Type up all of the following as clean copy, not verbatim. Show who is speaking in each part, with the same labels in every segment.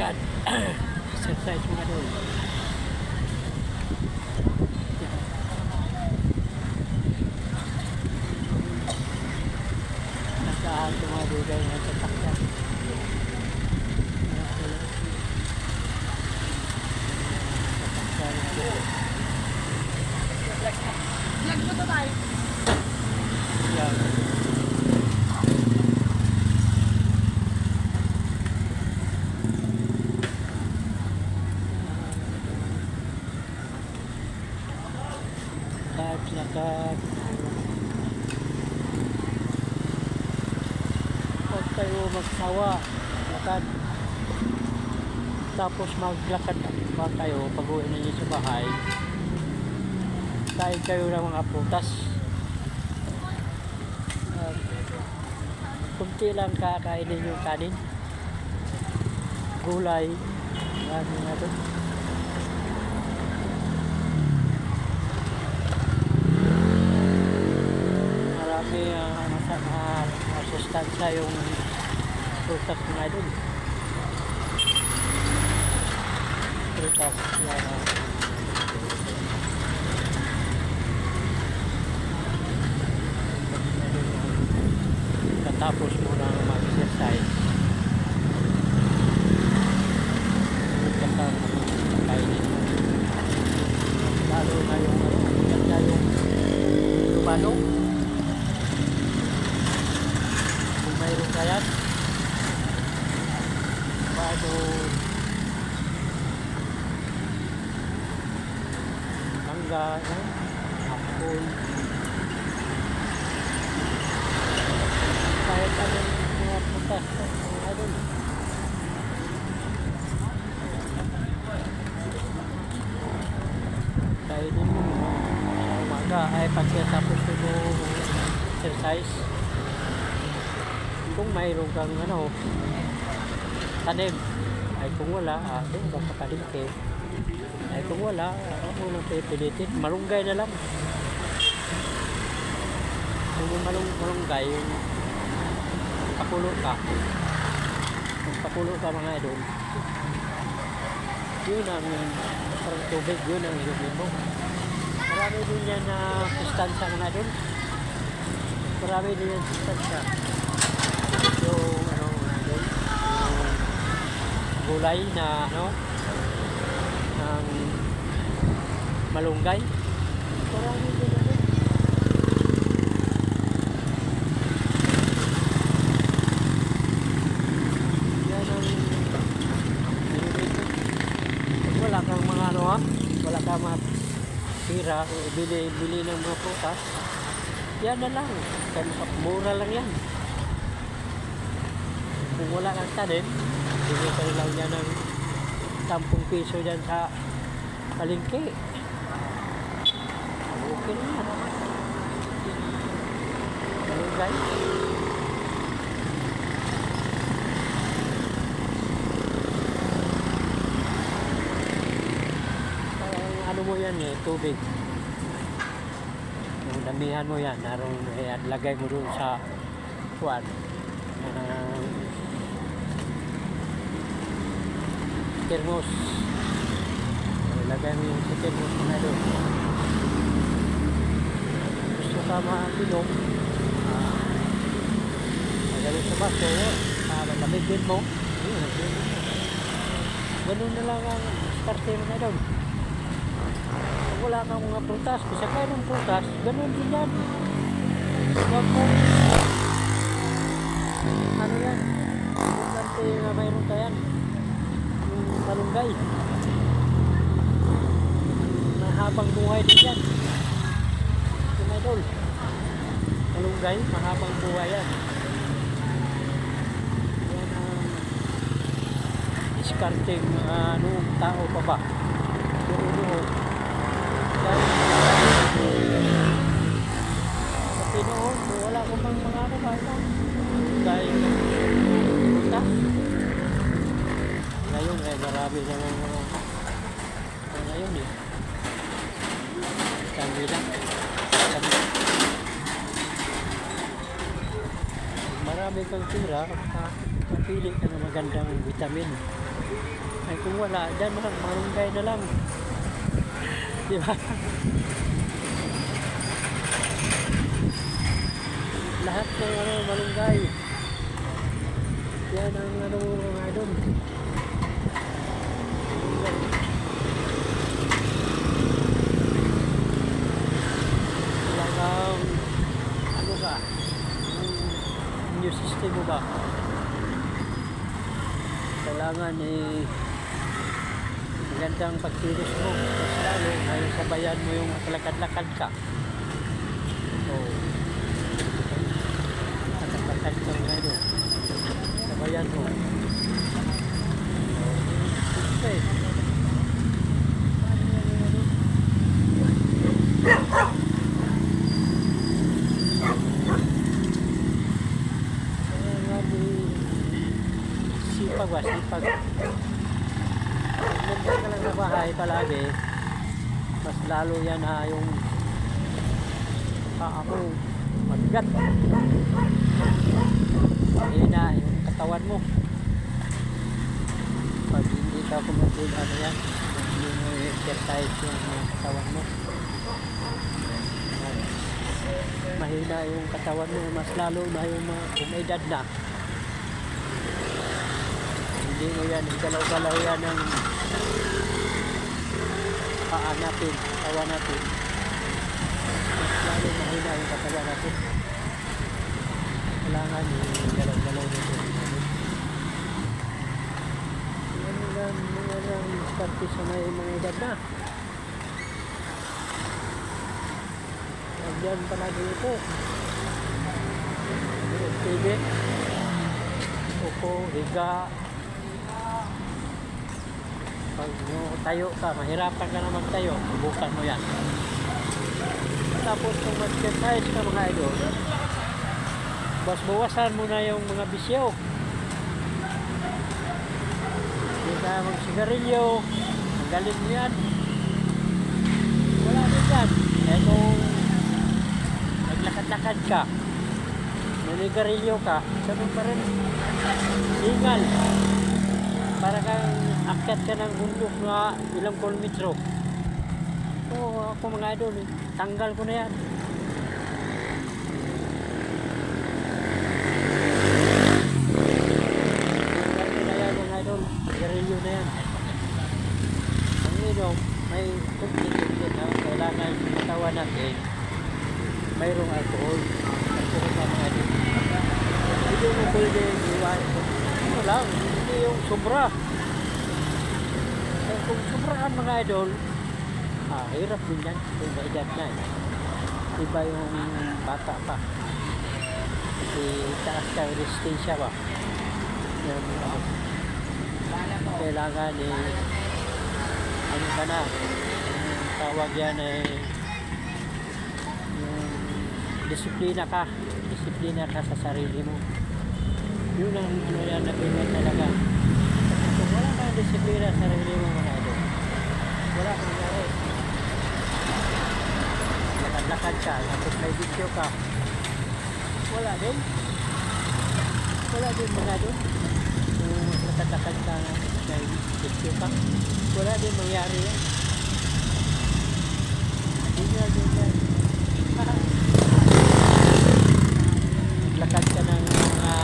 Speaker 1: lakad. Exercise mga idol. Nasaan ito mga dugay na tatakyan.
Speaker 2: Vlog mo to tayo.
Speaker 1: Yan. Lakad. Huwag kayo magsawa. Lakad. Tapos maglakad pa kayo pag uwi ninyo sa bahay. Kain kayo ng mga prutas. Kunti lang kakainin yung kanin. Gulay. Marami nga doon. Marami masustansya yung prutas mga doon. Prutas. Yan. Tapos mo lang mag-exercise. Kainin mo. Lalo na yung ganda yung lumanong. Kung mayroon kaya bago mangga, apple, kahit anong mga putas mga idol. Kainin mo sa umaga ay pagkatapos mo exercise. Kung mayroon kang tanim, ay kung wala, doon ka pakalingke. Ay kung wala, ako nang pipilitin, malunggay na lang. Kung malunggay, pakulo ka. Kung pakulo ka mga idol, yun ang parang tubig, yun ang inumin mo. Marami din yan na sustansya mga idol. Marami din yan sustansya. Yung yung gulay na ng malunggay. Marami din yan. Wala kang mga wala kang mga pira, bili ng mga prutas, yan na lang, mura lang yan. Kung wala kang tanim, bili ka lang yan ng 10 piso dyan sa palengke, okay na yan. Malunggay. Ano mo yan tubig. Yung damihan mo yan, narong lagay mo doon sa kuwan. Thermos. Lagay mo yung sa thermos na doon. Gusto ka mainom, lagay sa baso, lamigin mo. Ganun na lang ang starte mo na doon. Wala kang mga prutas, kasi mayroong prutas, ganun din yan. Huwag mo yan, importante na mayroon ka yan, yung malunggay, mahabang buhay din yan. Yung idol, malunggay, mahabang buhay yan. Yan ang discarding tao pa ba. Kasi noon, wala ko pang mga dahil punta. Ngayon, marami na mga ngayon Kami lang. Marami kang tira, kapili ka ng magandang vitamin. Ay kung wala, dyan na lang, malunggay na lang. Di ba? Lahat ng ano, malunggay. Yan ang ano mga doon. Talagang ano ka, yung new system mo ba? Kailangan magandang pagkilos mo. Mas lalo, ngayon sabayan mo yung lakad-lakad ka. So, lakad-lakad ka ngayon. Sabayan mo. Okay. Sipag ba? Sipag. Pag nandiyan ka lang sa bahay palagi, mas lalo yan yung paa mo mabigat. Mahina yung katawan mo. Pag hindi ka kumagod, ano yan, hindi mo exercise yung katawan mo. Mahina yung katawan mo, mas lalo na yung kung may edad na. Hindi mo yan, galaw-galaw yan ng paa natin, katawan natin. Mas lalo mahina yung katawan natin. Kailangan galaw-galaw nito. Mga lang startis na mga edad na. Diyan palagi ito. TV. Upo, higa. Pag tayo ka, mahirapan ka na magtayo, subukan mo yan. Tapos kung mag-exercise ka mga idol, bawasan mo na yung mga bisyo. Hindi ka mag-sigarilyo, tanggalin mo yan. Wala din yan. Eh kung naglakad-lakad ka, nanigarilyo ka, sabi pa rin, ingal. Para kang akyat ka ng bundok na ilang kilometro. Oo, ako mga idol, tanggal ko na yan. Tanggal na yan mga idol, sigarilyo na yan. Ang inom, may kumpitin na kailangan katawan natin. Mayroong alcohol. Alcohol na mga idol. Hindi mo pwede iwan. Ano lang, hindi yung sobra. Eh, kung sobraan mga idol, hirap din yan kung may edad na. Iba yung bata pa. Kasi taas ka resistensya ba. Yan, kailangan ano ka na, yung tawag yan yung disiplina ka sa sarili mo. Yun ang ano yan na pinag talaga. Kung wala kang disiplina sa sarili mo mga idol, wala kang nangyari. Lakad-lakad ka, tapos may video ka, wala din mga idol. Kung lakad-lakad ka, may video ka, wala din mangyari yan. Tingnan din yan. Lakad ka ng mga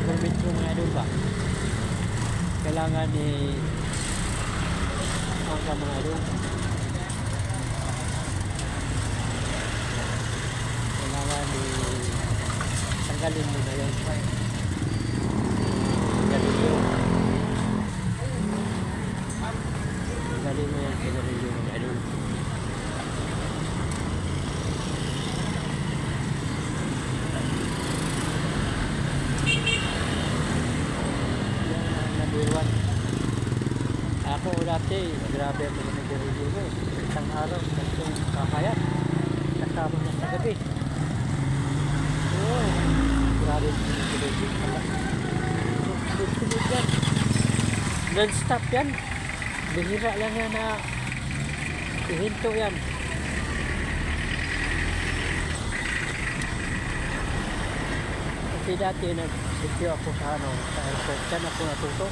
Speaker 1: kilometro mga idol ba? Kailangan ang mga idol. Kailangan tanggalin mo na yun. Tanggalin mo yan, sigarilyo mga idol. Ako dati, grabe ako na nag-review mo. Isang araw, tatlong kakayat. Kasama niya sa gabi. Oo, grabe ako na nag-review pala. Sunod yan. Non-stop yan. Bihira lang yan na ihinto yan. Kasi Kasi dati nag-sityo ako sa sa airport. Diyan ako natuto.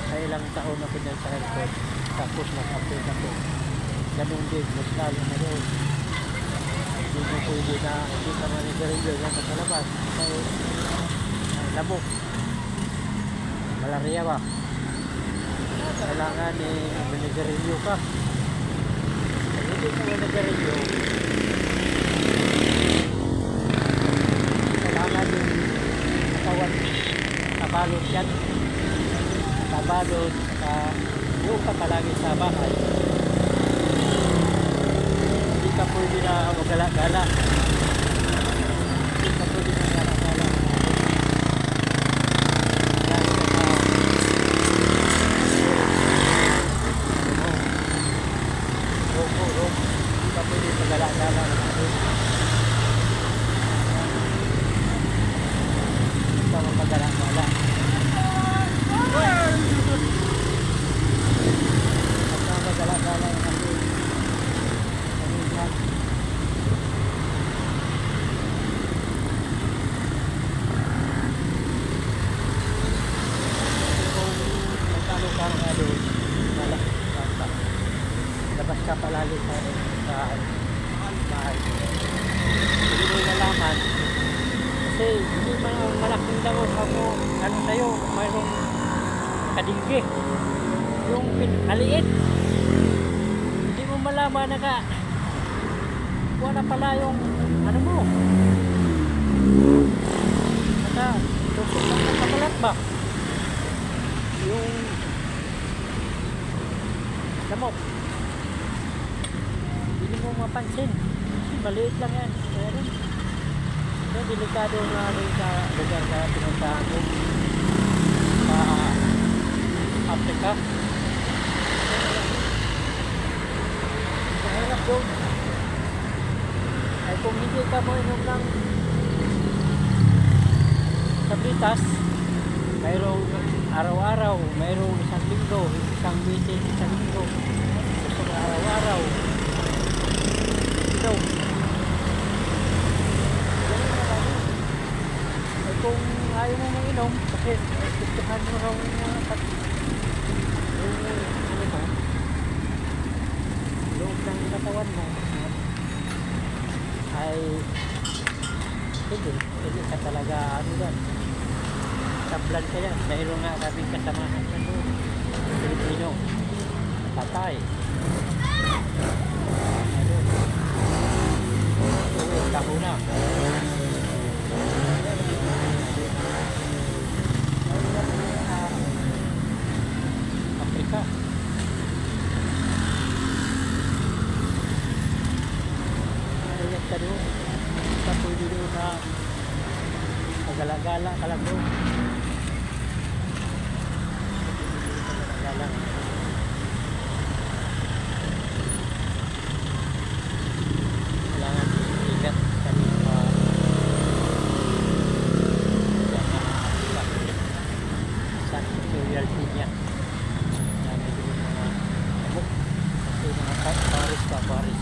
Speaker 1: Ay ilang taon na pinag sa airport. Tapos nag-update ako. Ganun din, mas lalo na doon. Hindi mo pwede na, hindi ka manigarilyo yan sa labas. Kasi lamok. Malaria ba? Kailangan manigarilyo ka. Kung hindi ka manigarilyo, kailangan yung katawan kabalot yan. Kabalot, yung ka palagi sa bahay. Hindi ka pwede na magala-gala. Hindi ka pwede na gala-gala. Lagi ka sa room. Hindi ka pwede magala-gala. Hindi ka magala-gala. At magala-gala yung ating pamilya. Labas ka palagi sa bahay. Hindi mo nalaman kasi hindi malaking lamok ako ano sa'yo, mayroong kadinggi yung aliit, hindi mo malaman na wala pala yung ano mo naka tusok lang nakabalat ba yung lamok. Hindi mo mapansin. Maliit lang yan. Meron. So, delikado nga rin sa lugar na pinuntahan ko. Sa Africa. Mahirap doon. Ay kung hindi ka mo inom ng tablitas, mayroong araw-araw, mayroong isang linggo, isang meeting, isang linggo. Gusto mo araw-araw. Ito. Ganun na lang. Ay kung ayaw mo mag-inom, kasi istihan mo raw yung ano mo, loob ng katawan mo, ay hindi ka talaga ano yan. Tablan ka yan. Dahil nga kaming kasamahan sa doon. Pilipino. Tatay. Ano? Uwi, kahuna. Afrika. Ayat ka doon. Sa pwede doon na magala-gala ka lang doon. Magala-gala. Kailangan ingat kami sa tutorial niya. Namin yung mga amok. Kasi mga paris.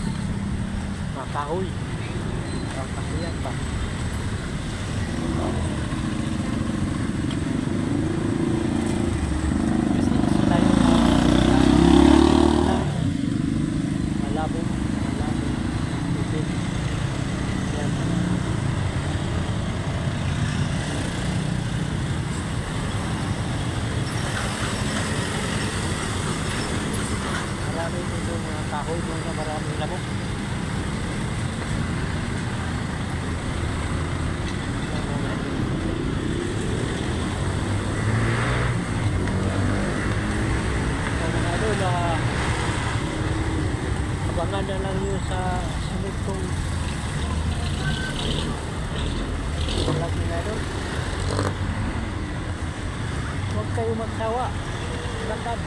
Speaker 1: Mga kahoy. Ang kahoyan pa. Malabong tubig. Yan. Marami dito mga kahoy mo na maraming lamok. Abangan na lang yun sa sunod kong vlog nila doon. Huwag kayo magsawa. Lakad.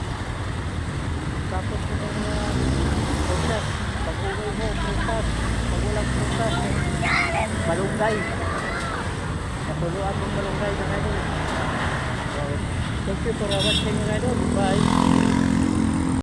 Speaker 1: Tapos kung mga prutas. Pag uwi mo, prutas. Pag walang prutas, malunggay. Natuluan mong malunggay na doon. So, thank you for watching na doon. Bye.